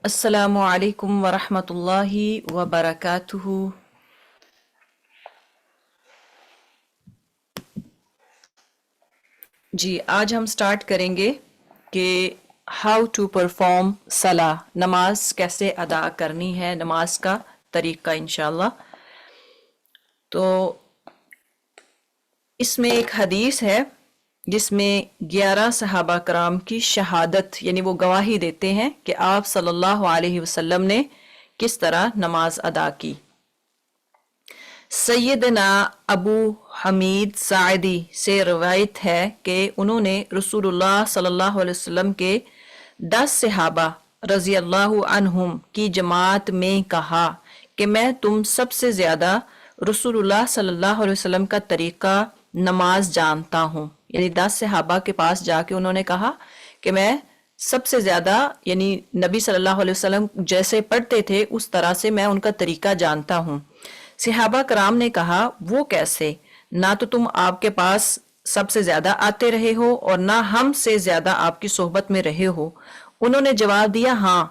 السلام علیکم ورحمۃ اللہ وبرکاتہ۔ جی آج ہم سٹارٹ کریں گے کہ ہاؤ ٹو پرفارم صلاح، نماز کیسے ادا کرنی ہے، نماز کا طریقہ انشاءاللہ۔ تو اس میں ایک حدیث ہے جس میں 11 صحابہ کرام کی شہادت یعنی وہ گواہی دیتے ہیں کہ آپ صلی اللہ علیہ وسلم نے کس طرح نماز ادا کی۔ سیدنا ابو حمید ساعدی سے روایت ہے کہ انہوں نے رسول اللہ صلی اللہ علیہ وسلم کے 10 صحابہ رضی اللہ عنہم کی جماعت میں کہا کہ میں تم سب سے زیادہ رسول اللہ صلی اللہ علیہ وسلم کا طریقہ نماز جانتا ہوں، یعنی 10 صحابہ کے پاس جا کے انہوں نے کہا کہ میں سب سے زیادہ یعنی نبی صلی اللہ علیہ وسلم جیسے پڑھتے تھے اس طرح سے میں ان کا طریقہ جانتا ہوں۔ صحابہ کرام نے کہا وہ کیسے؟ نہ تو تم آپ کے پاس سب سے زیادہ آتے رہے ہو اور نہ ہم سے زیادہ آپ کی صحبت میں رہے ہو۔ انہوں نے جواب دیا ہاں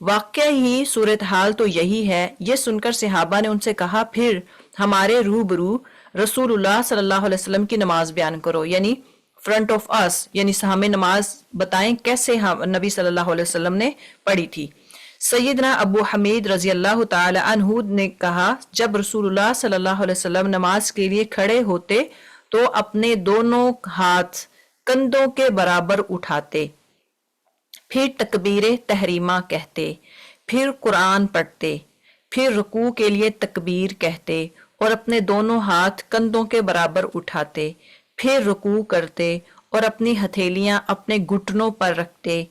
واقعہ ہی صورتحال تو یہی ہے۔ یہ سن کر صحابہ نے ان سے کہا پھر ہمارے روبرو رسول اللہ صلی اللہ علیہ وسلم کی نماز بیان کرو، یعنی فرنٹ آف اس، یعنی ہمیں نماز بتائیں کیسے نبی صلی اللہ علیہ وسلم نے پڑھی تھی۔ سیدنا ابو حمید رضی اللہ تعالی عنہ نے کہا جب رسول اللہ صلی اللہ علیہ وسلم نماز کے لیے کھڑے ہوتے تو اپنے دونوں ہاتھ کندھوں کے برابر اٹھاتے، پھر تکبیر تحریمہ کہتے، پھر قرآن پڑھتے، پھر رکوع کے لیے تکبیر کہتے اور اپنے دونوں ہاتھ کندھوں کے برابر اٹھاتے، پھر رکوع کرتے اور اپنی ہتھیلیاں اپنے گھٹنوں پر رکھتے،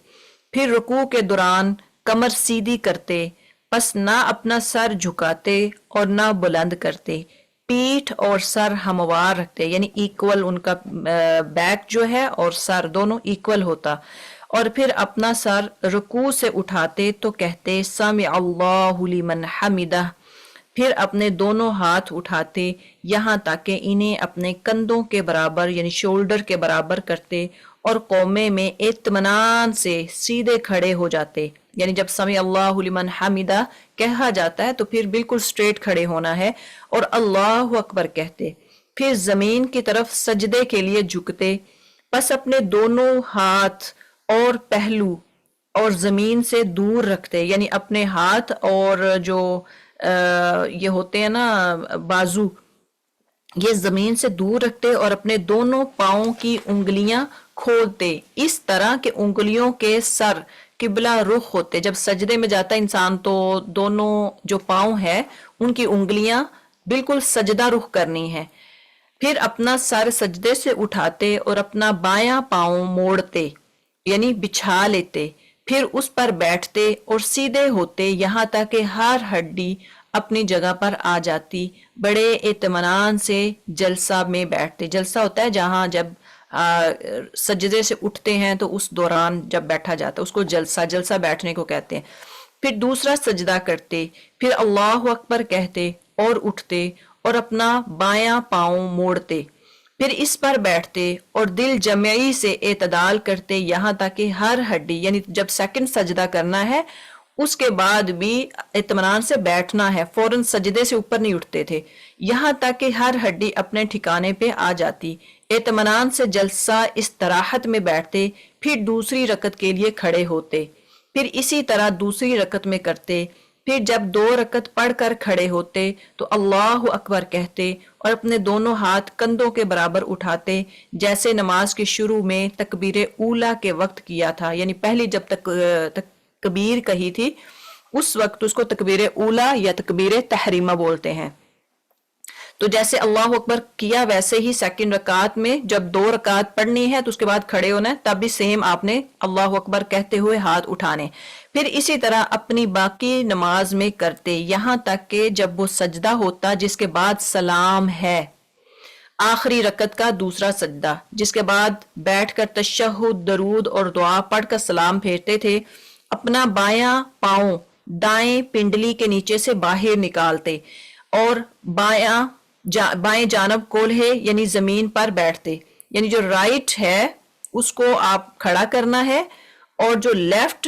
پھر رکوع کے دوران کمر سیدھی کرتے، پس نہ اپنا سر جھکاتے اور نہ بلند کرتے، پیٹھ اور سر ہموار رکھتے، یعنی ایکول ان کا بیک جو ہے اور سر دونوں ایکول ہوتا، اور پھر اپنا سر رکوع سے اٹھاتے تو کہتے سمع اللہ لمن حمدہ، پھر اپنے دونوں ہاتھ اٹھاتے یہاں تک کہ انہیں اپنے کندھوں کے برابر یعنی شولڈر کے برابر کرتے اور قومے میں اطمینان سے سیدھے کھڑے ہو جاتے، یعنی جب سمع اللہ لمن حمدہ کہا جاتا ہے تو پھر بالکل سٹریٹ کھڑے ہونا ہے اور اللہ اکبر کہتے، پھر زمین کی طرف سجدے کے لیے جھکتے، پس اپنے دونوں ہاتھ اور پہلو اور زمین سے دور رکھتے، یعنی اپنے ہاتھ اور جو یہ ہوتے ہیں نا بازو، یہ زمین سے دور رکھتے اور اپنے دونوں پاؤں کی انگلیاں کھولتے اس طرح کہ انگلیوں کے سر قبلہ رخ ہوتے۔ جب سجدے میں جاتا انسان تو دونوں جو پاؤں ہے ان کی انگلیاں بالکل سجدہ رخ کرنی ہے، پھر اپنا سر سجدے سے اٹھاتے اور اپنا بایاں پاؤں موڑتے یعنی بچھا لیتے، پھر اس پر بیٹھتے اور سیدھے ہوتے یہاں تک کہ ہر ہڈی اپنی جگہ پر آ جاتی، بڑے اطمینان سے جلسہ میں بیٹھتے۔ جلسہ ہوتا ہے جہاں جب سجدے سے اٹھتے ہیں تو اس دوران جب بیٹھا جاتا ہے اس کو جلسہ بیٹھنے کو کہتے ہیں۔ پھر دوسرا سجدہ کرتے، پھر اللہ اکبر کہتے اور اٹھتے اور اپنا بایاں پاؤں موڑتے، پھر اس پر بیٹھتے اور دل جمعی سے اعتدال کرتے یہاں تک کہ ہر ہڈی، یعنی جب سیکنڈ سجدہ کرنا ہے اس کے بعد بھی اطمینان سے بیٹھنا ہے، فوراً سجدے سے اوپر نہیں اٹھتے تھے، یہاں تک کہ ہر ہڈی اپنے ٹھکانے پہ آ جاتی، اطمینان سے جلسہ استراحت میں بیٹھتے، پھر دوسری رکعت کے لیے کھڑے ہوتے، پھر اسی طرح دوسری رکعت میں کرتے، پھر جب 2 رکعت پڑھ کر کھڑے ہوتے تو اللہ اکبر کہتے اور اپنے دونوں ہاتھ کندھوں کے برابر اٹھاتے جیسے نماز کے شروع میں تکبیر اولا کے وقت کیا تھا، یعنی پہلی جب تک تکبیر کہی تھی اس وقت اس کو تکبیر اولا یا تکبیر تحریمہ بولتے ہیں۔ تو جیسے اللہ اکبر کیا ویسے ہی سیکنڈ رکعت میں جب 2 رکعت پڑھنی ہے تو اس کے بعد کھڑے ہونا ہے، تب بھی سیم آپ نے اللہ اکبر کہتے ہوئے ہاتھ اٹھانے، پھر اسی طرح اپنی باقی نماز میں کرتے یہاں تک کہ جب وہ سجدہ ہوتا جس کے بعد سلام ہے، آخری رکعت کا دوسرا سجدہ، جس کے بعد بیٹھ کر تشہد درود اور دعا پڑھ کر سلام پھیرتے تھے، اپنا بایاں پاؤں دائیں پنڈلی کے نیچے سے باہر نکالتے اور بائیں جانب کولہے یعنی زمین پر بیٹھتے، یعنی جو رائٹ ہے اس کو آپ کھڑا کرنا ہے اور جو لیفٹ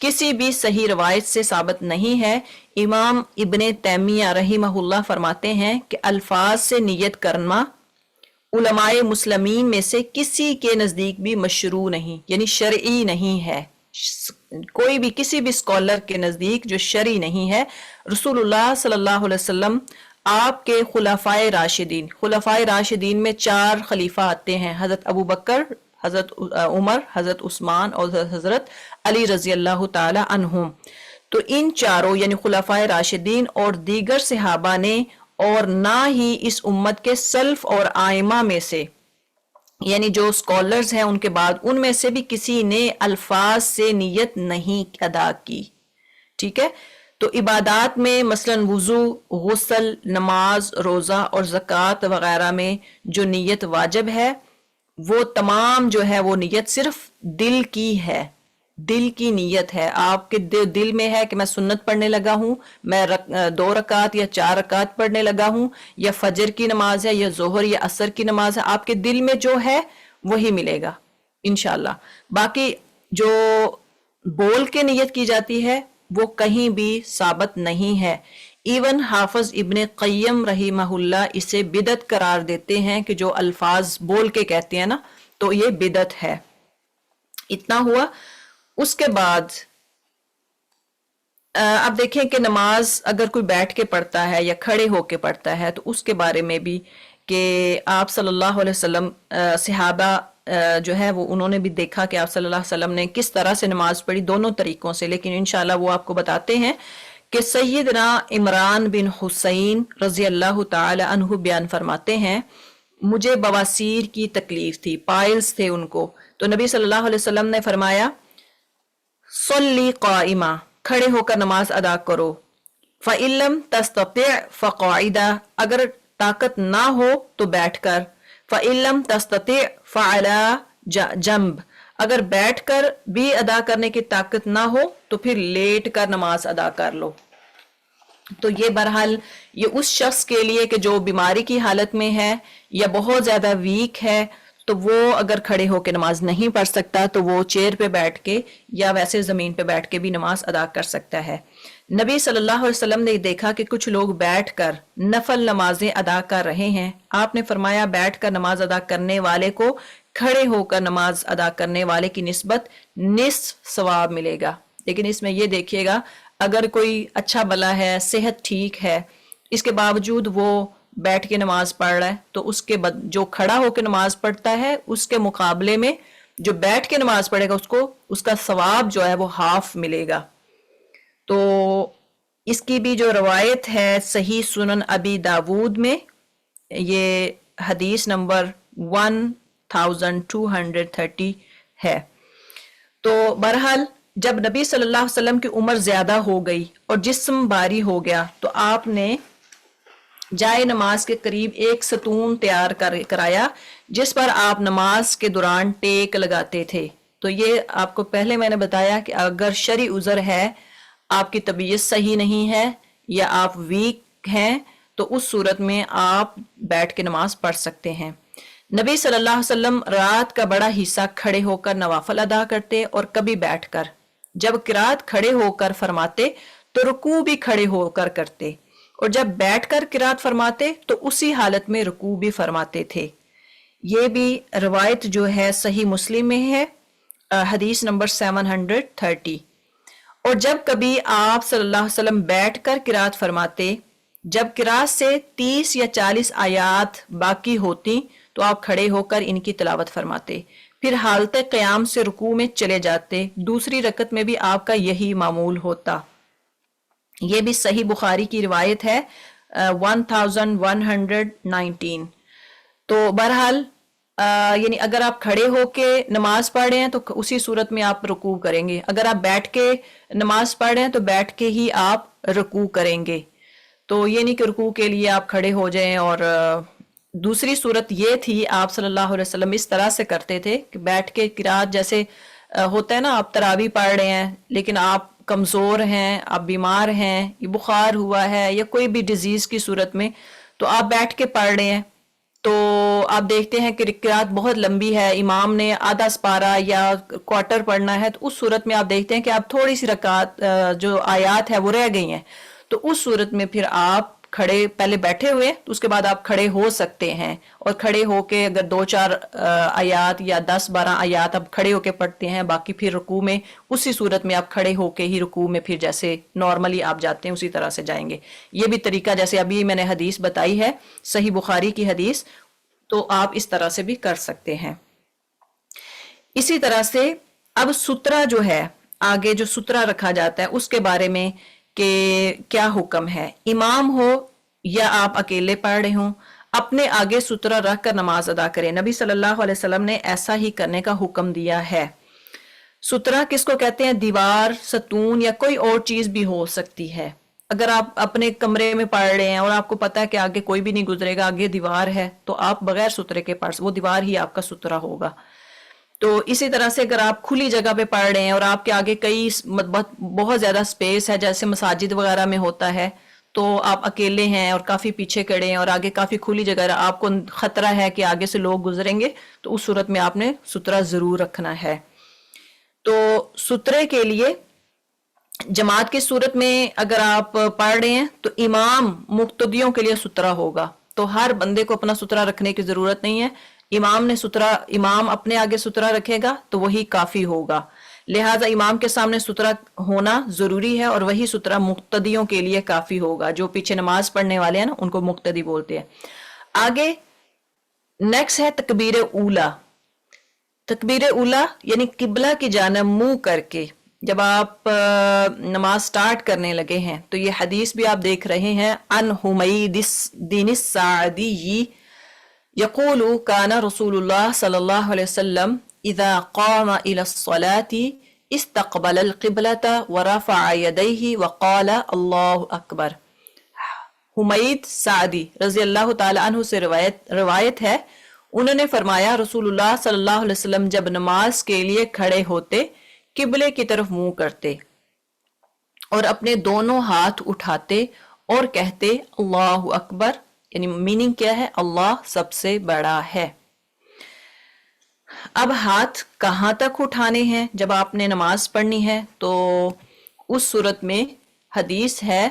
کسی بھی صحیح روایت سے ثابت نہیں ہے۔ امام ابن تیمیہ رحمہ اللہ فرماتے ہیں کہ الفاظ سے نیت کرنا علماء مسلمین میں سے کسی کے نزدیک بھی مشروع نہیں، یعنی شرعی نہیں ہے، کوئی بھی کسی بھی اسکالر کے نزدیک جو شرعی نہیں ہے۔ رسول اللہ صلی اللہ علیہ وسلم آپ کے خلفائے راشدین میں 4 خلیفہ آتے ہیں، حضرت ابو بکر، حضرت عمر، حضرت عثمان اور حضرت علی رضی اللہ تعالی عنہم۔ تو ان چاروں یعنی خلفائے راشدین اور دیگر صحابہ نے اور نہ ہی اس امت کے سلف اور آئمہ میں سے یعنی جو اسکالرز ہیں ان کے بعد ان میں سے بھی کسی نے الفاظ سے نیت نہیں ادا کی، ٹھیک ہے۔ تو عبادات میں مثلا وضو، غسل، نماز، روزہ اور زکوٰۃ وغیرہ میں جو نیت واجب ہے وہ تمام جو ہے وہ نیت صرف دل کی ہے، دل کی نیت ہے۔ آپ کے دل میں ہے کہ میں سنت پڑھنے لگا ہوں، میں 2 رکعت یا 4 رکعت پڑھنے لگا ہوں، یا فجر کی نماز ہے یا ظہر یا عصر کی نماز ہے، آپ کے دل میں جو ہے وہی ملے گا انشاءاللہ۔ باقی جو بول کے نیت کی جاتی ہے وہ کہیں بھی ثابت نہیں ہے۔ ایون حافظ ابن قیم رحمہ اللہ اسے بدعت قرار دیتے ہیں کہ جو الفاظ بول کے کہتے ہیں نا تو یہ بدعت ہے۔ اتنا ہوا۔ اس کے بعد اب دیکھیں کہ نماز اگر کوئی بیٹھ کے پڑھتا ہے یا کھڑے ہو کے پڑھتا ہے تو اس کے بارے میں بھی کہ آپ صلی اللہ علیہ وسلم صحابہ جو ہے وہ انہوں نے بھی دیکھا کہ آپ صلی اللہ علیہ وسلم نے کس طرح سے نماز پڑھی، دونوں طریقوں سے، لیکن انشاءاللہ وہ آپ کو بتاتے ہیں کہ سیدنا عمران بن حسین رضی اللہ تعالی عنہ بیان فرماتے ہیں مجھے بواسیر کی تکلیف تھی، پائلز تھے ان کو، تو نبی صلی اللہ علیہ وسلم نے فرمایا صلی قائمہ، کھڑے ہو کر نماز ادا کرو، فَإِن لَمْ تَسْتَطِعْ فَقَاعِدًا، اگر طاقت نہ ہو تو بیٹھ کر، فَإِن لَمْ تَسْتَطِعْ فَعَلَى جَنْبٍ، اگر بیٹھ کر بھی ادا کرنے کی طاقت نہ ہو تو پھر لیٹ کر نماز ادا کر لو۔ تو یہ بہرحال یہ اس شخص کے لیے کہ جو بیماری کی حالت میں ہے یا بہت زیادہ ویک ہے تو وہ اگر کھڑے ہو کے نماز نہیں پڑھ سکتا تو وہ چیئر پہ بیٹھ کے یا ویسے زمین پہ بیٹھ کے بھی نماز ادا کر سکتا ہے۔ نبی صلی اللہ علیہ وسلم نے دیکھا کہ کچھ لوگ بیٹھ کر نفل نمازیں ادا کر رہے ہیں، آپ نے فرمایا بیٹھ کر نماز ادا کرنے والے کو کھڑے ہو کر نماز ادا کرنے والے کی نسبت نصف ثواب ملے گا۔ لیکن اس میں یہ دیکھیے گا اگر کوئی اچھا بلا ہے، صحت ٹھیک ہے، اس کے باوجود وہ بیٹھ کے نماز پڑھ رہا ہے تو اس کے جو کھڑا ہو کے نماز پڑھتا ہے اس کے مقابلے میں جو بیٹھ کے نماز پڑھے گا اس کا ثواب جو ہے وہ ہاف ملے گا۔ تو اس کی بھی جو روایت ہے صحیح سنن ابی داود میں، یہ حدیث نمبر 1230 ہے۔ تو بہرحال جب نبی صلی اللہ علیہ وسلم کی عمر زیادہ ہو گئی اور جسم بھاری ہو گیا تو آپ نے جائے نماز کے قریب ایک ستون تیار کرایا جس پر آپ نماز کے دوران ٹیک لگاتے تھے۔ تو یہ آپ کو پہلے میں نے بتایا کہ اگر شرعی عذر ہے، آپ کی طبیعت صحیح نہیں ہے یا آپ ویک ہیں تو اس صورت میں آپ بیٹھ کے نماز پڑھ سکتے ہیں۔ نبی صلی اللہ علیہ وسلم رات کا بڑا حصہ کھڑے ہو کر نوافل ادا کرتے اور کبھی بیٹھ کر، جب قرات کھڑے ہو کر فرماتے تو رکوع بھی کھڑے ہو کر کرتے، اور جب بیٹھ کر قرات فرماتے تو اسی حالت میں رکوع بھی فرماتے تھے۔ یہ بھی روایت جو ہے صحیح مسلم میں ہے، حدیث نمبر 730۔ اور جب کبھی آپ صلی اللہ علیہ وسلم بیٹھ کر قرات فرماتے، جب قرات سے 30 یا 40 آیات باقی ہوتی تو آپ کھڑے ہو کر ان کی تلاوت فرماتے، پھر حالت قیام سے رکوع میں چلے جاتے، دوسری رکعت میں بھی آپ کا یہی معمول ہوتا۔ یہ بھی صحیح بخاری کی روایت ہے 1119۔ تو بہرحال یعنی اگر آپ کھڑے ہو کے نماز پڑھ رہے ہیں تو اسی صورت میں آپ رکوع کریں گے، اگر آپ بیٹھ کے نماز پڑھ رہے ہیں تو بیٹھ کے ہی آپ رکوع کریں گے۔ تو یہ نہیں کہ رکوع کے لیے آپ کھڑے ہو جائیں۔ اور دوسری صورت یہ تھی آپ صلی اللہ علیہ وسلم اس طرح سے کرتے تھے کہ بیٹھ کے قرات جیسے ہوتا ہے نا، آپ تراویح پڑھ رہے ہیں لیکن آپ کمزور ہیں، آپ بیمار ہیں، یہ بخار ہوا ہے یا کوئی بھی ڈیزیز کی صورت میں، تو آپ بیٹھ کے پڑھ رہے ہیں تو آپ دیکھتے ہیں کہ قرات بہت لمبی ہے، امام نے آدھا سپارہ یا کوارٹر پڑھنا ہے، تو اس صورت میں آپ دیکھتے ہیں کہ آپ تھوڑی سی رکعت جو آیات ہے وہ رہ گئی ہیں، تو اس صورت میں پھر آپ کھڑے پہلے بیٹھے ہوئے تو اس کے بعد آپ کھڑے ہو سکتے ہیں، اور کھڑے ہو کے اگر 2-4 آیات یا 10-12 آیات آپ کھڑے ہو کے پڑھتے ہیں، باقی پھر رکوع میں اسی صورت میں آپ کھڑے ہو کے ہی رکوع میں پھر جیسے نارملی آپ جاتے ہیں اسی طرح سے جائیں گے۔ یہ بھی طریقہ جیسے ابھی میں نے حدیث بتائی ہے، صحیح بخاری کی حدیث، تو آپ اس طرح سے بھی کر سکتے ہیں۔ اسی طرح سے اب سترہ جو ہے، آگے جو سترہ رکھا جاتا ہے اس کے بارے میں کہ کیا حکم ہے۔ امام ہو یا آپ اکیلے پڑھ رہے ہوں، اپنے آگے سترہ رکھ کر نماز ادا کریں۔ نبی صلی اللہ علیہ وسلم نے ایسا ہی کرنے کا حکم دیا ہے۔ سترہ کس کو کہتے ہیں؟ دیوار، ستون یا کوئی اور چیز بھی ہو سکتی ہے۔ اگر آپ اپنے کمرے میں پڑھ رہے ہیں اور آپ کو پتا ہے کہ آگے کوئی بھی نہیں گزرے گا، آگے دیوار ہے، تو آپ بغیر سترے کے پڑھ، وہ دیوار ہی آپ کا سترہ ہوگا۔ تو اسی طرح سے اگر آپ کھلی جگہ پہ پڑھ رہے ہیں اور آپ کے آگے کئی بہت زیادہ سپیس ہے، جیسے مساجد وغیرہ میں ہوتا ہے، تو آپ اکیلے ہیں اور کافی پیچھے کھڑے ہیں اور آگے کافی کھلی جگہ ہے، آپ کو خطرہ ہے کہ آگے سے لوگ گزریں گے، تو اس صورت میں آپ نے سترہ ضرور رکھنا ہے۔ تو سترے کے لیے جماعت کی صورت میں اگر آپ پڑھ رہے ہیں تو امام مقتدیوں کے لیے سترہ ہوگا، تو ہر بندے کو اپنا سترہ رکھنے کی ضرورت نہیں ہے، امام اپنے آگے سترہ رکھے گا تو وہی کافی ہوگا، لہٰذا امام کے سامنے سترہ ہونا ضروری ہے، اور وہی سترہ مقتدیوں کے لیے کافی ہوگا۔ جو پیچھے نماز پڑھنے والے ہیں نا ان کو مقتدی بولتے ہیں۔ آگے نیکسٹ ہے تکبیر اولا۔ تکبیر اولا یعنی قبلہ کی جانب منہ کر کے جب آپ نماز سٹارٹ کرنے لگے ہیں، تو یہ حدیث بھی آپ دیکھ رہے ہیں، ان حمید دین الساعدی یقول کان رسول اللہ صلی اللہ علیہ وسلم اذا قام الى الصلاة استقبل القبلة ورفع يديه وقال اللہ اکبر۔ حمید سعدی رضی اللہ تعالی عنہ سے روایت ہے، انہوں نے فرمایا رسول اللہ صلی اللہ علیہ وسلم جب نماز کے لیے کھڑے ہوتے قبلے کی طرف منہ کرتے اور اپنے دونوں ہاتھ اٹھاتے اور کہتے اللہ اکبر، یعنی میننگ کیا ہے؟ اللہ سب سے بڑا ہے۔ اب ہاتھ کہاں تک اٹھانے ہیں جب آپ نے نماز پڑھنی ہے؟ تو اس صورت میں حدیث ہے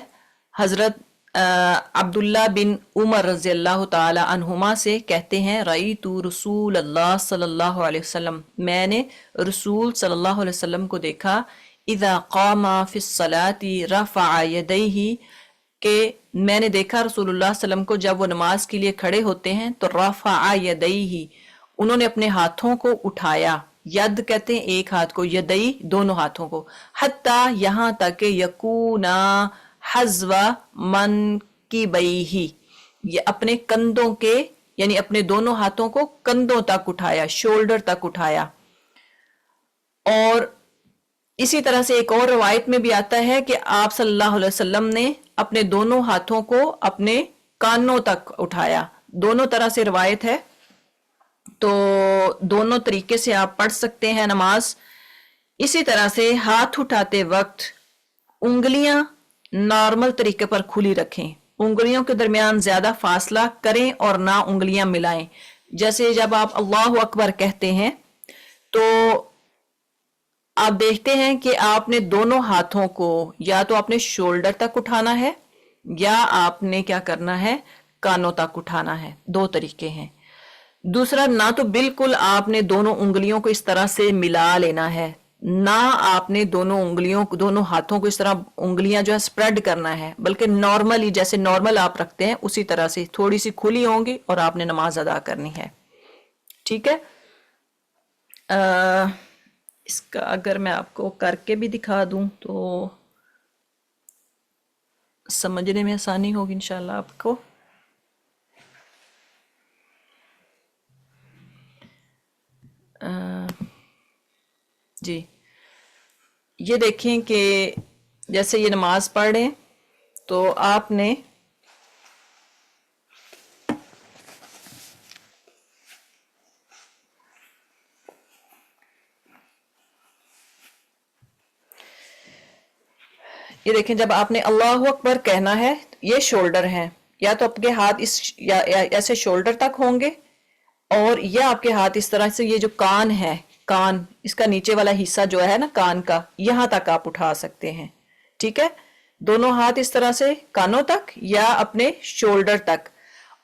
حضرت عبداللہ بن عمر رضی اللہ تعالی عنہما سے، کہتے ہیں رأیت رسول اللہ صلی اللہ علیہ وسلم، میں نے رسول صلی اللہ علیہ وسلم کو دیکھا، اذا قام فی الصلاة رفع یدیہ، کہ میں نے دیکھا رسول اللہ صلی اللہ علیہ وسلم کو جب وہ نماز کے لیے کھڑے ہوتے ہیں تو رفع یدیہ، انہوں نے اپنے ہاتھوں کو اٹھایا، ید کہتے ہیں ایک ہاتھ کو، یدئی دونوں ہاتھوں کو، حتیٰ یہاں تک کہ یکونا حذو منکبیہ، یہ اپنے کندھوں کے، یعنی اپنے دونوں ہاتھوں کو کندھوں تک اٹھایا، شولڈر تک اٹھایا۔ اور اسی طرح سے ایک اور روایت میں بھی آتا ہے کہ آپ صلی اللہ علیہ وسلم نے اپنے دونوں ہاتھوں کو اپنے کانوں تک اٹھایا۔ دونوں طرح سے روایت ہے، تو دونوں طریقے سے آپ پڑھ سکتے ہیں نماز۔ اسی طرح سے ہاتھ اٹھاتے وقت انگلیاں نارمل طریقے پر کھلی رکھیں، انگلیوں کے درمیان زیادہ فاصلہ کریں اور نہ انگلیاں ملائیں۔ جیسے جب آپ اللہ اکبر کہتے ہیں تو آپ دیکھتے ہیں کہ آپ نے دونوں ہاتھوں کو یا تو آپ نے شولڈر تک اٹھانا ہے یا آپ نے کیا کرنا ہے، کانوں تک اٹھانا ہے، دو طریقے ہیں۔ دوسرا، نہ تو بالکل آپ نے دونوں انگلیوں کو اس طرح سے ملا لینا ہے، نہ آپ نے دونوں ہاتھوں کو اس طرح انگلیاں جو ہے سپریڈ کرنا ہے، بلکہ نارملی جیسے نارمل آپ رکھتے ہیں اسی طرح سے تھوڑی سی کھلی ہوں گی اور آپ نے نماز ادا کرنی ہے۔ ٹھیک ہے، اس کا اگر میں آپ کو کر کے بھی دکھا دوں تو سمجھنے میں آسانی ہوگی انشاءاللہ آپ کو۔ جی یہ دیکھیں کہ جیسے یہ نماز پڑھ رہے ہیں تو آپ نے یہ دیکھیں جب آپ نے اللہ اکبر کہنا ہے، یہ شولڈر ہیں، یا تو آپ کے ہاتھ اس یا ایسے شولڈر تک ہوں گے، اور یا آپ کے ہاتھ اس طرح سے، یہ جو کان ہے، کان اس کا نیچے والا حصہ جو ہے نا کان کا، یہاں تک آپ اٹھا سکتے ہیں، ٹھیک ہے؟ دونوں ہاتھ اس طرح سے کانوں تک یا اپنے شولڈر تک.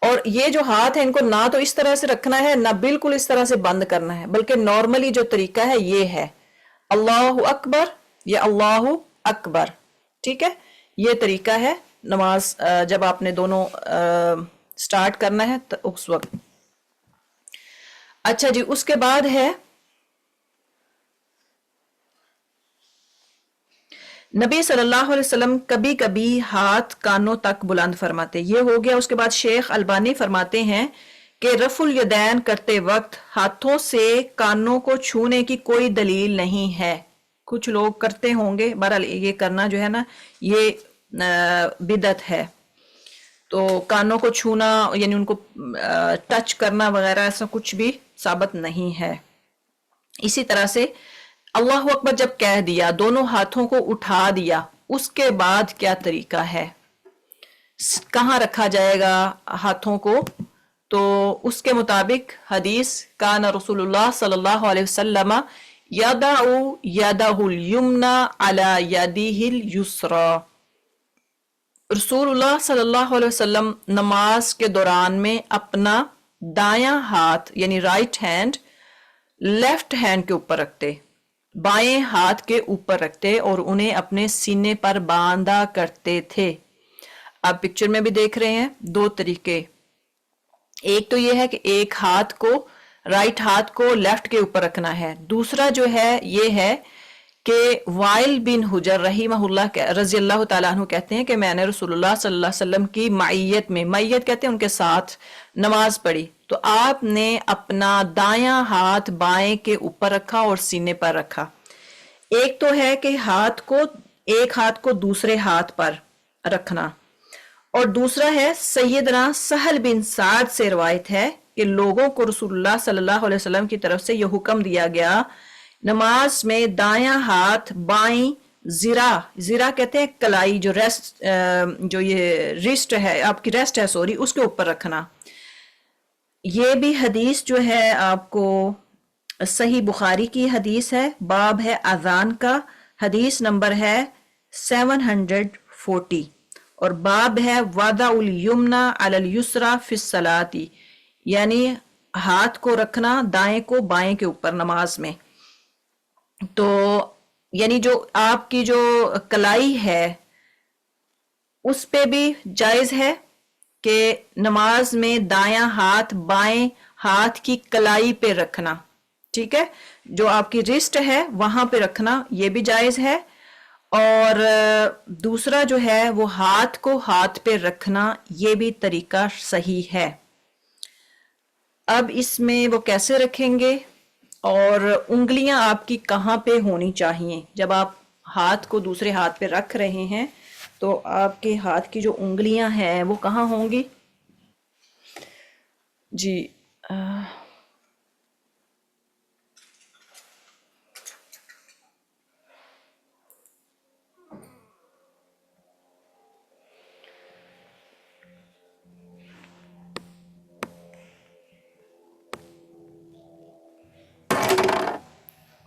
اور یہ جو ہاتھ ہے ان کو نہ تو اس طرح سے رکھنا ہے نہ بالکل اس طرح سے بند کرنا ہے، بلکہ نارملی جو طریقہ ہے یہ ہے اللہ اکبر یا اللہ اکبر، ٹھیک ہے؟ یہ طریقہ ہے نماز جب آپ نے دونوں سٹارٹ کرنا ہے تو اس وقت. اچھا جی، اس کے بعد ہے نبی صلی اللہ علیہ وسلم کبھی کبھی ہاتھ کانوں تک بلند فرماتے. یہ ہو گیا. اس کے بعد شیخ البانی فرماتے ہیں کہ رفع الیدین کرتے وقت ہاتھوں سے کانوں کو چھونے کی کوئی دلیل نہیں ہے. کچھ لوگ کرتے ہوں گے، بہرحال یہ کرنا جو ہے نا یہ بدعت ہے. تو کانوں کو چھونا یعنی ان کو ٹچ کرنا وغیرہ ایسا کچھ بھی ثابت نہیں ہے. اسی طرح سے اللہ اکبر جب کہہ دیا، دونوں ہاتھوں کو اٹھا دیا، اس کے بعد کیا طریقہ ہے، کہاں رکھا جائے گا ہاتھوں کو؟ تو اس کے مطابق حدیث کان رسول اللہ صلی اللہ علیہ وسلم یدع یدہ الیمنی علی یدہ الیسری. رسول اللہ صلی اللہ علیہ وسلم نماز کے دوران میں اپنا دایاں ہاتھ یعنی رائٹ ہینڈ لیفٹ ہینڈ کے اوپر رکھتے، بائیں ہاتھ کے اوپر رکھتے اور انہیں اپنے سینے پر باندھا کرتے تھے. آپ پکچر میں بھی دیکھ رہے ہیں دو طریقے. ایک تو یہ ہے کہ ایک ہاتھ کو، رائٹ ہاتھ کو لیفٹ کے اوپر رکھنا ہے. دوسرا جو ہے یہ ہے کہ وائل بن حجر رحمہ اللہ رضی اللہ تعالیٰ عنہ کہتے ہیں کہ میں نے رسول اللہ صلی اللہ علیہ وسلم کی معیت میں، معیت کہتے ہیں ان کے ساتھ نماز پڑھی، تو آپ نے اپنا دایاں ہاتھ بائیں کے اوپر رکھا اور سینے پر رکھا. ایک تو ہے کہ ایک ہاتھ کو دوسرے ہاتھ پر رکھنا، اور دوسرا ہے سیدنا سہل بن سعد سے روایت ہے کہ لوگوں کو رسول اللہ صلی اللہ علیہ وسلم کی طرف سے یہ حکم دیا گیا نماز میں دایاں ہاتھ بائیں زرا کہتے ہیں کلائی، جو ریسٹ جو یہ ریسٹ ہے آپ کی ریسٹ ہے سوری، اس کے اوپر رکھنا. یہ بھی حدیث جو ہے آپ کو صحیح بخاری کی حدیث ہے، باب ہے اذان کا، حدیث نمبر ہے 740، اور باب ہے وضع الیمنی علی الیسری فی الصلاۃ، یعنی ہاتھ کو رکھنا دائیں کو بائیں کے اوپر نماز میں. تو یعنی جو آپ کی جو کلائی ہے اس پہ بھی جائز ہے کہ نماز میں دایاں ہاتھ بائیں ہاتھ کی کلائی پہ رکھنا، ٹھیک ہے؟ جو آپ کی رسٹ ہے وہاں پہ رکھنا یہ بھی جائز ہے. اور دوسرا جو ہے وہ ہاتھ کو ہاتھ پہ رکھنا، یہ بھی طریقہ صحیح ہے. اب اس میں وہ کیسے رکھیں گے اور انگلیاں آپ کی کہاں پہ ہونی چاہیے؟ جب آپ ہاتھ کو دوسرے ہاتھ پہ رکھ رہے ہیں تو آپ کے ہاتھ کی جو انگلیاں ہیں وہ کہاں ہوں گی؟ جی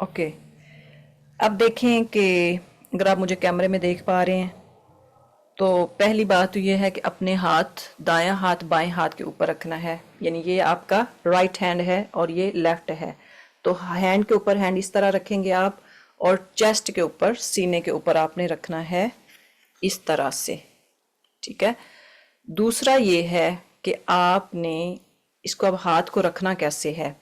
اوکے. اب دیکھیں کہ اگر آپ مجھے کیمرے میں دیکھ پا رہے ہیں تو پہلی بات تو یہ ہے کہ اپنے ہاتھ دایاں ہاتھ بائیں ہاتھ کے اوپر رکھنا ہے، یعنی یہ آپ کا رائٹ ہینڈ ہے اور یہ لیفٹ ہے. تو ہینڈ کے اوپر ہینڈ اس طرح رکھیں گے آپ، اور چیسٹ کے اوپر سینے کے اوپر آپ نے رکھنا ہے اس طرح سے، ٹھیک ہے؟ دوسرا یہ ہے کہ آپ نے اس کو اب ہاتھ کو رکھنا کیسے ہے؟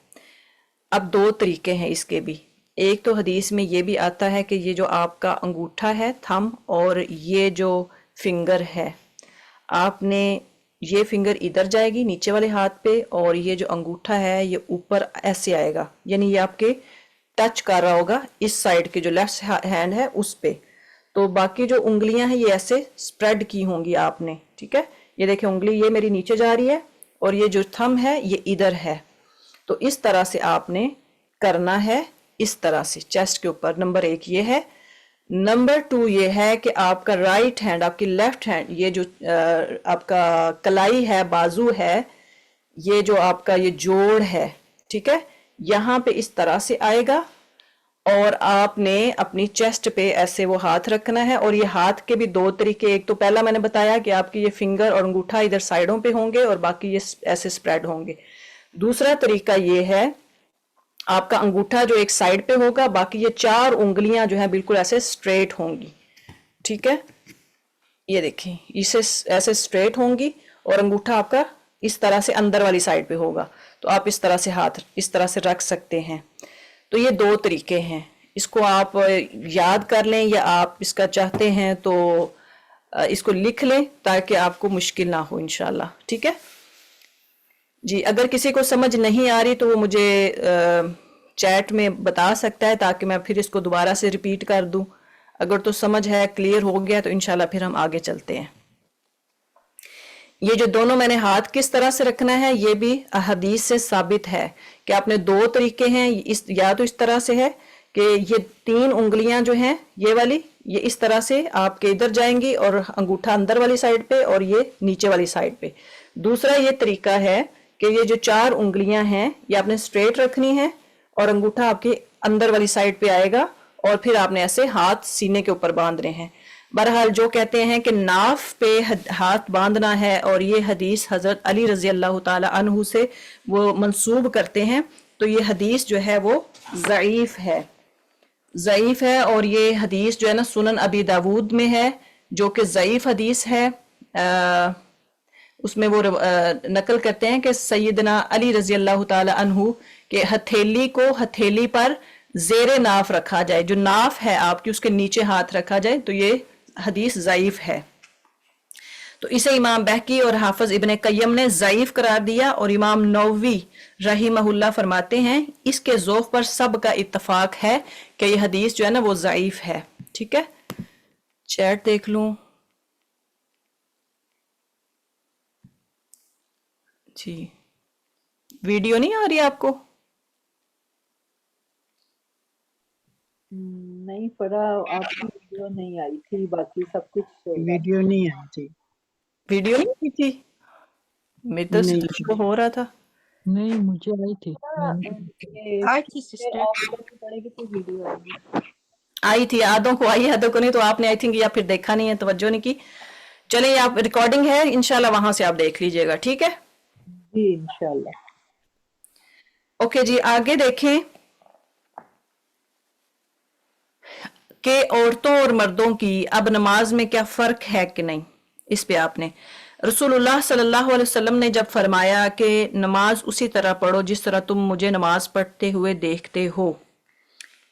اب دو طریقے ہیں اس کے بھی. ایک تو حدیث میں یہ بھی آتا ہے کہ یہ جو آپ کا انگوٹھا ہے تھم اور یہ جو فنگر ہے، آپ نے یہ فنگر ادھر جائے گی نیچے والے ہاتھ پہ، اور یہ جو انگوٹھا ہے یہ اوپر ایسے آئے گا، یعنی یہ آپ کے ٹچ کر رہا ہوگا اس سائڈ کے جو لیفٹ ہینڈ ہے اس پہ. تو باقی جو انگلیاں ہیں یہ ایسے سپریڈ کی ہوں گی آپ نے، ٹھیک ہے؟ یہ دیکھیں انگلی یہ میری نیچے جا رہی ہے اور یہ جو تھم ہے یہ ادھر ہے. تو اس طرح سے آپ نے کرنا ہے، اس طرح سے چیسٹ کے اوپر. نمبر ایک یہ ہے. نمبر 2 یہ ہے کہ آپ کا رائٹ ہینڈ، آپ کی لیفٹ ہینڈ، یہ جو آپ کا کلائی ہے، بازو ہے، یہ جو آپ کا یہ جوڑ ہے، ٹھیک ہے، یہاں پہ اس طرح سے آئے گا، اور آپ نے اپنی چیسٹ پہ ایسے وہ ہاتھ رکھنا ہے. اور یہ ہاتھ کے بھی 2 طریقے، ایک تو پہلا میں نے بتایا کہ آپ کی یہ فنگر اور انگوٹھا ادھر سائڈوں پہ ہوں گے اور باقی یہ ایسے سپریڈ ہوں گے. دوسرا طریقہ یہ ہے آپ کا انگوٹھا جو ایک سائڈ پہ ہوگا، باقی یہ 4 انگلیاں جو ہیں بالکل ایسے سٹریٹ ہوں گی، ٹھیک ہے، یہ دیکھیں اسے ایسے سٹریٹ ہوں گی، اور انگوٹھا آپ کا اس طرح سے اندر والی سائڈ پہ ہوگا. تو آپ اس طرح سے ہاتھ اس طرح سے رکھ سکتے ہیں. تو یہ 2 طریقے ہیں، اس کو آپ یاد کر لیں، یا آپ اس کا چاہتے ہیں تو اس کو لکھ لیں تاکہ آپ کو مشکل نہ ہو انشاءاللہ. ٹھیک ہے جی، اگر کسی کو سمجھ نہیں آ رہی تو وہ مجھے چیٹ میں بتا سکتا ہے تاکہ میں پھر اس کو دوبارہ سے ریپیٹ کر دوں. اگر تو سمجھ ہے، کلیئر ہو گیا، تو انشاءاللہ پھر ہم آگے چلتے ہیں. یہ جو دونوں میں نے ہاتھ کس طرح سے رکھنا ہے، یہ بھی حدیث سے ثابت ہے کہ آپ نے 2 طریقے ہیں. یا تو اس طرح سے ہے کہ یہ 3 انگلیاں جو ہیں یہ والی، یہ اس طرح سے آپ کے ادھر جائیں گی اور انگوٹھا اندر والی سائڈ پہ اور یہ نیچے والی سائڈ پہ. دوسرا یہ طریقہ ہے کہ یہ جو 4 انگلیاں ہیں یہ آپ نے سٹریٹ رکھنی ہے اور انگوٹھا آپ کے اندر والی سائڈ پہ آئے گا، اور پھر آپ نے ایسے ہاتھ سینے کے اوپر باندھنے ہیں. بہرحال جو کہتے ہیں کہ ناف پہ ہاتھ باندھنا ہے، اور یہ حدیث حضرت علی رضی اللہ تعالی عنہ سے وہ منسوب کرتے ہیں، تو یہ حدیث جو ہے وہ ضعیف ہے. ضعیف ہے، اور یہ حدیث جو ہے نا سنن ابی داود میں ہے، جو کہ ضعیف حدیث ہے. اس میں وہ نقل کرتے ہیں کہ سیدنا علی رضی اللہ تعالی عنہ کہ ہتھیلی کو ہتھیلی پر زیر ناف رکھا جائے، جو ناف ہے آپ کی اس کے نیچے ہاتھ رکھا جائے، تو یہ حدیث ضعیف ہے. تو اسے امام بہقی اور حافظ ابن قیم نے ضعیف قرار دیا، اور امام نووی رحمہ اللہ فرماتے ہیں اس کے ذوق پر سب کا اتفاق ہے کہ یہ حدیث جو ہے نا وہ ضعیف ہے. ٹھیک ہے، چیٹ دیکھ لوں. جی، ویڈیو نہیں آ رہی آپ کو؟ نہیں پڑا، آپ کی ویڈیو نہیں آئی تھی، باقی سب کچھ ویڈیو نہیں آئی تھی. ویڈیو نہیں آئی تھی؟ میرے تو نہیں شو ہو رہا تھا. نہیں مجھے آئی تھی. آئی تھی سسٹر، آف کرنی پڑے گی تو ویڈیو آئے گی. آئی تھی، آدھوں کو آئی آدھوں کو نہیں، تو آپ نے آئی تھنک یا پھر دیکھا نہیں ہے، توجہ نہیں کی. چلیں آپ ریکارڈنگ ہے انشاءاللہ وہاں سے آپ دیکھ لیجئے گا. ٹھیک ہے جی انشاءاللہ. اوکے جی، آگے دیکھیں کہ عورتوں اور مردوں کی اب نماز میں کیا فرق ہے کہ نہیں. اس پہ آپ نے رسول اللہ صلی اللہ علیہ وسلم نے جب فرمایا کہ نماز اسی طرح پڑھو جس طرح تم مجھے نماز پڑھتے ہوئے دیکھتے ہو،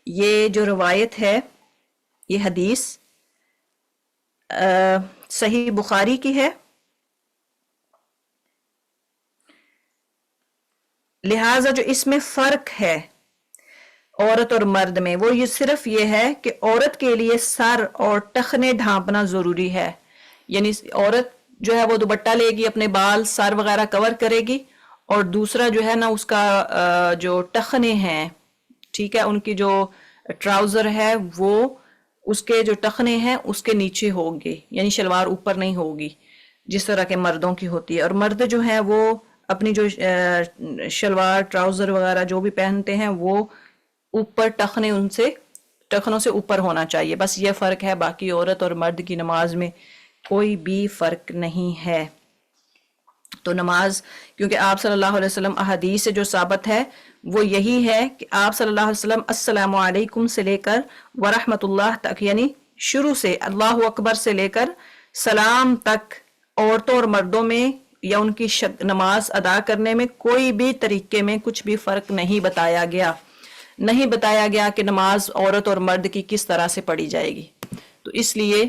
یہ جو روایت ہے، یہ حدیث صحیح بخاری کی ہے. لہٰذا جو اس میں فرق ہے عورت اور مرد میں، وہ یہ صرف یہ ہے کہ عورت کے لیے سر اور ٹخنے ڈھانپنا ضروری ہے. یعنی عورت جو ہے وہ دوپٹہ لے گی، اپنے بال سر وغیرہ کور کرے گی، اور دوسرا جو ہے نا اس کا جو ٹخنے ہیں، ٹھیک ہے، ان کی جو ٹراؤزر ہے وہ اس کے جو ٹخنے ہیں اس کے نیچے ہوں گے، یعنی شلوار اوپر نہیں ہوگی جس طرح کے مردوں کی ہوتی ہے. اور مرد جو ہیں وہ اپنی جو شلوار ٹراؤزر وغیرہ جو بھی پہنتے ہیں وہ اوپر ٹخنوں سے اوپر ہونا چاہیے. بس یہ فرق ہے، باقی عورت اور مرد کی نماز میں کوئی بھی فرق نہیں ہے. تو نماز، کیونکہ آپ صلی اللہ علیہ وسلم احادیث سے جو ثابت ہے وہ یہی ہے کہ آپ صلی اللہ علیہ وسلم السلام علیکم سے لے کر ورحمت اللہ تک، یعنی شروع سے اللہ اکبر سے لے کر سلام تک عورتوں اور مردوں میں یا ان کی نماز ادا کرنے میں کوئی بھی طریقے میں کچھ بھی فرق نہیں بتایا گیا. نہیں بتایا گیا کہ نماز عورت اور مرد کی کس طرح سے پڑھی جائے گی. تو اس لیے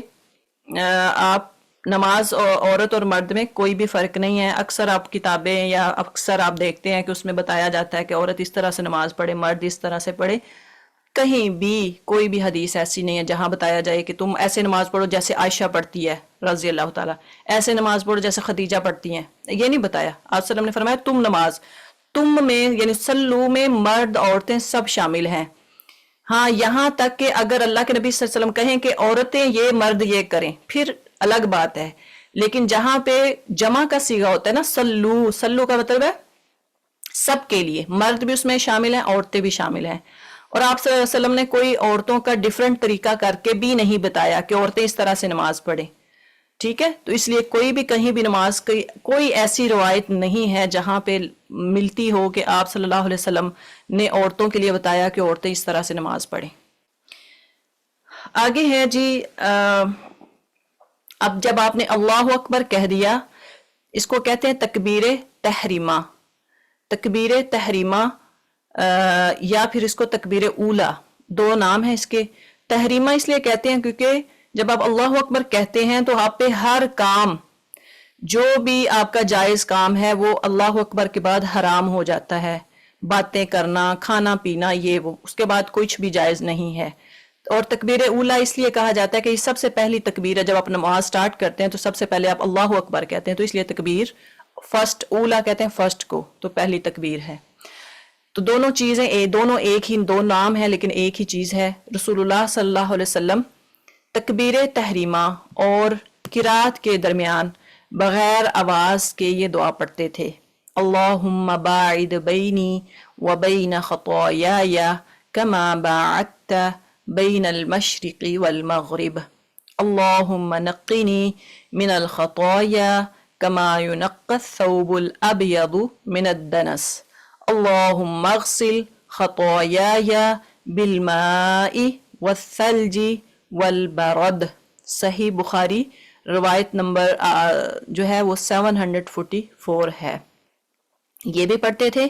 آپ نماز عورت اور مرد میں کوئی بھی فرق نہیں ہے. اکثر آپ کتابیں یا اکثر آپ دیکھتے ہیں کہ اس میں بتایا جاتا ہے کہ عورت اس طرح سے نماز پڑھے، مرد اس طرح سے پڑھے. کہیں بھی کوئی بھی حدیث ایسی نہیں ہے جہاں بتایا جائے کہ تم ایسے نماز پڑھو جیسے عائشہ پڑھتی ہے رضی اللہ تعالیٰ، ایسے نماز پڑھو جیسے خدیجہ پڑھتی ہیں. یہ نہیں بتایا. آپ صلی اللہ علیہ وسلم نے فرمایا تم میں یعنی سلو میں مرد عورتیں سب شامل ہیں. ہاں یہاں تک کہ اگر اللہ کے نبی صلی اللہ علیہ وسلم کہیں کہ عورتیں یہ مرد یہ کریں پھر الگ بات ہے، لیکن جہاں پہ جمع کا صیغہ ہوتا ہے نا، سلو، سلو کا مطلب ہے سب کے لیے، مرد بھی اس میں شامل ہیں، عورتیں بھی شامل ہیں، اور آپ صلی اللہ علیہ وسلم نے کوئی عورتوں کا ڈیفرنٹ طریقہ کر کے بھی نہیں بتایا کہ عورتیں اس طرح سے نماز پڑھیں، ٹھیک ہے؟ تو اس لیے کوئی بھی کہیں بھی نماز کی کوئی ایسی روایت نہیں ہے جہاں پہ ملتی ہو کہ آپ صلی اللہ علیہ وسلم نے عورتوں کے لیے بتایا کہ عورتیں اس طرح سے نماز پڑھیں۔ آگے ہے جی اب جب آپ نے اللہ اکبر کہہ دیا، اس کو کہتے ہیں تکبیر تحریمہ، تکبیر تحریمہ یا پھر اس کو تکبیر اولا، دو نام ہیں اس کے۔ تحریمہ اس لیے کہتے ہیں کیونکہ جب آپ اللہ اکبر کہتے ہیں تو آپ پہ ہر کام، جو بھی آپ کا جائز کام ہے وہ اللہ اکبر کے بعد حرام ہو جاتا ہے، باتیں کرنا، کھانا پینا، یہ وہ، اس کے بعد کچھ بھی جائز نہیں ہے۔ اور تکبیر اولا اس لیے کہا جاتا ہے کہ یہ سب سے پہلی تکبیر ہے، جب آپ نماز سٹارٹ کرتے ہیں تو سب سے پہلے آپ اللہ اکبر کہتے ہیں، تو اس لیے تکبیر فرسٹ، اولا کہتے ہیں فرسٹ کو، تو پہلی تکبیر ہے۔ تو دونوں چیزیں دونوں ایک ہی، دو نام ہیں لیکن ایک ہی چیز ہے۔ رسول اللہ صلی اللہ علیہ وسلم تکبیر تحریمہ اور قرات کے درمیان بغیر آواز کے یہ دعا پڑھتے تھے، اللہم باعد بینی و بین خطایای کما باعدت بین المشرق والمغرب، اللہم نقنی من الخطایا کما ينقى الثوب الابیض من الدنس، اللہم اغسل خطایای بالماء والثلج والبرد۔ صحیح بخاری روایت نمبر جو ہے وہ 744 ہے، یہ بھی پڑھتے تھے۔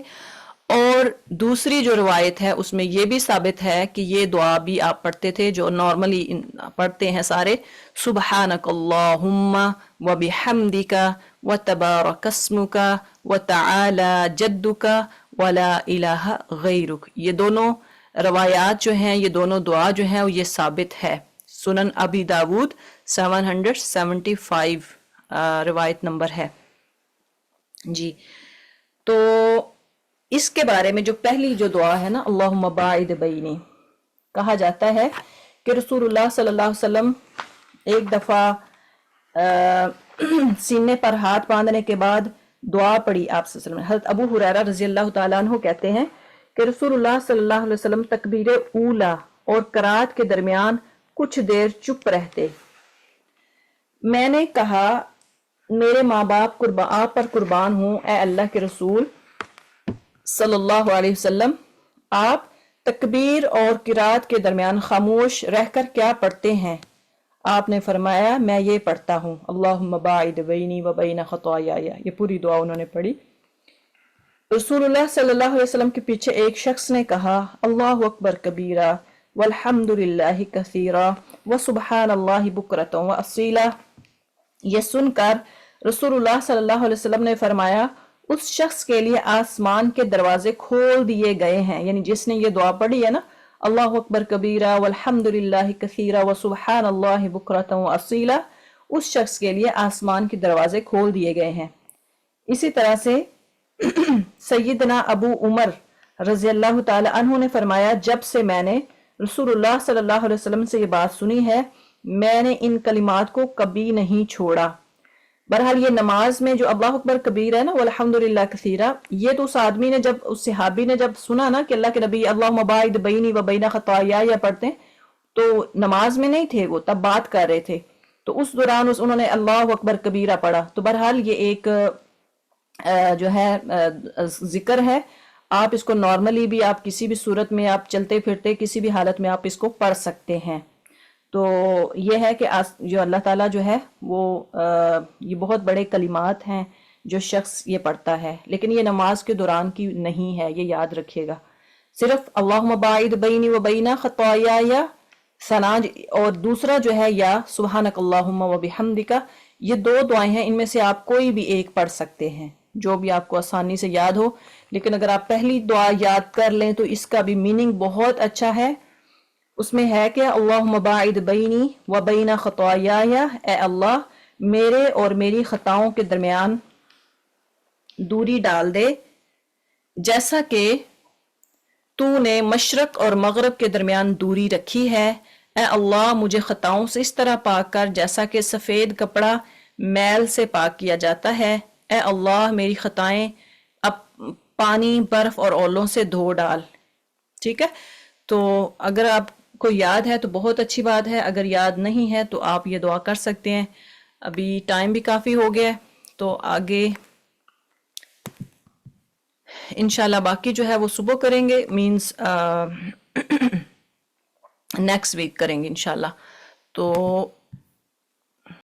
اور دوسری جو روایت ہے اس میں یہ بھی ثابت ہے کہ یہ دعا بھی آپ پڑھتے تھے جو نارملی پڑھتے ہیں سارے، سبحانک اللہم وبحمدک وتبارک اسمک وتعالی جدک ولا الہ غیرک۔ یہ دونوں روایات جو ہیں، یہ دونوں دعا جو ہیں وہ یہ ثابت ہے، سنن ابی داود 775 روایت نمبر ہے جی۔ تو اس کے بارے میں جو پہلی جو دعا ہے نا، اللہم باعد بینی، کہا جاتا ہے کہ رسول اللہ صلی اللہ علیہ وسلم ایک دفعہ سینے پر ہاتھ باندھنے کے بعد دعا پڑھی آپ صلی اللہ علیہ وسلم۔ حضرت ابو ہریرہ رضی اللہ تعالیٰ عنہ کہتے ہیں کہ رسول اللہ صلی اللہ علیہ وسلم تکبیر اولا اور قرات کے درمیان کچھ دیر چپ رہتے۔ میں نے کہا میرے ماں باپ آپ پر قربان ہوں اے اللہ کے رسول صلی اللہ علیہ وسلم، آپ تکبیر اور قرات کے درمیان خاموش رہ کر کیا پڑھتے ہیں؟ آپ نے فرمایا میں یہ پڑھتا ہوں، اللہم باعد بینی و بین خطایای۔ یہ پوری دعا انہوں نے پڑھی۔ رسول اللہ صلی اللہ علیہ وسلم کے پیچھے ایک شخص نے کہا اللہ اکبر کبیرہ والحمد للہ کثیرہ وسبحان اللہ بکرۃ واصیلا۔ یہ سن کر رسول اللہ صلی اللہ علیہ وسلم نے فرمایا اس شخص کے لیے آسمان کے دروازے کھول دیے گئے ہیں، یعنی جس نے یہ دعا پڑھی ہے نا، اللہ اکبر کبیرہ والحمد للہ کثیرہ وسبحان اللہ بکرۃ واصیلا، اس شخص کے لیے آسمان کے دروازے کھول دیے گئے ہیں۔ اسی طرح سے سیدنا ابو عمر رضی اللہ تعالی عنہ نے فرمایا جب سے میں نے رسول اللہ صلی اللہ علیہ وسلم سے یہ بات سنی ہے میں نے ان کلمات کو کبھی نہیں چھوڑا۔ بہرحال یہ نماز میں جو اللہ اکبر کبیر ہے نا والحمدللہ کثیرہ، یہ تو اس آدمی نے جب، اس صحابی نے جب سنا نا کہ اللہ کے نبی اللہم باعد بینی و بین خطایای پڑھتے ہیں، تو نماز میں نہیں تھے، وہ تب بات کر رہے تھے، تو اس دوران انہوں نے اللہ اکبر کبیرہ پڑھا۔ تو بہرحال یہ ایک جو ہے ذکر ہے، آپ اس کو نارملی بھی آپ کسی بھی صورت میں آپ چلتے پھرتے کسی بھی حالت میں آپ اس کو پڑھ سکتے ہیں۔ تو یہ ہے کہ جو اللہ تعالیٰ جو ہے وہ یہ بہت بڑے کلمات ہیں جو شخص یہ پڑھتا ہے، لیکن یہ نماز کے دوران کی نہیں ہے، یہ یاد رکھیے گا۔ صرف اللہم باعد بینی و بین خطایای ثناء، اور دوسرا جو ہے یا سبحانک اللہم و بحمدک، یہ دو دعائیں ہیں، ان میں سے آپ کوئی بھی ایک پڑھ سکتے ہیں جو بھی آپ کو آسانی سے یاد ہو۔ لیکن اگر آپ پہلی دعا یاد کر لیں تو اس کا بھی میننگ بہت اچھا ہے، اس میں ہے کہ اللہم باعد بینی و بین خطایای، اے اللہ میرے اور میری خطاؤں کے درمیان دوری ڈال دے، جیسا کہ تو نے مشرق اور مغرب کے درمیان دوری رکھی ہے، اے اللہ مجھے خطاؤں سے اس طرح پاک کر جیسا کہ سفید کپڑا میل سے پاک کیا جاتا ہے، اے اللہ میری خطائیں اب پانی برف اور اولوں سے دھو ڈال۔ ٹھیک ہے، تو اگر آپ کو یاد ہے تو بہت اچھی بات ہے، اگر یاد نہیں ہے تو آپ یہ دعا کر سکتے ہیں۔ ابھی ٹائم بھی کافی ہو گیا ہے تو آگے انشاءاللہ باقی جو ہے وہ صبح کریں گے، مینز نیکسٹ ویک کریں گے انشاءاللہ۔ تو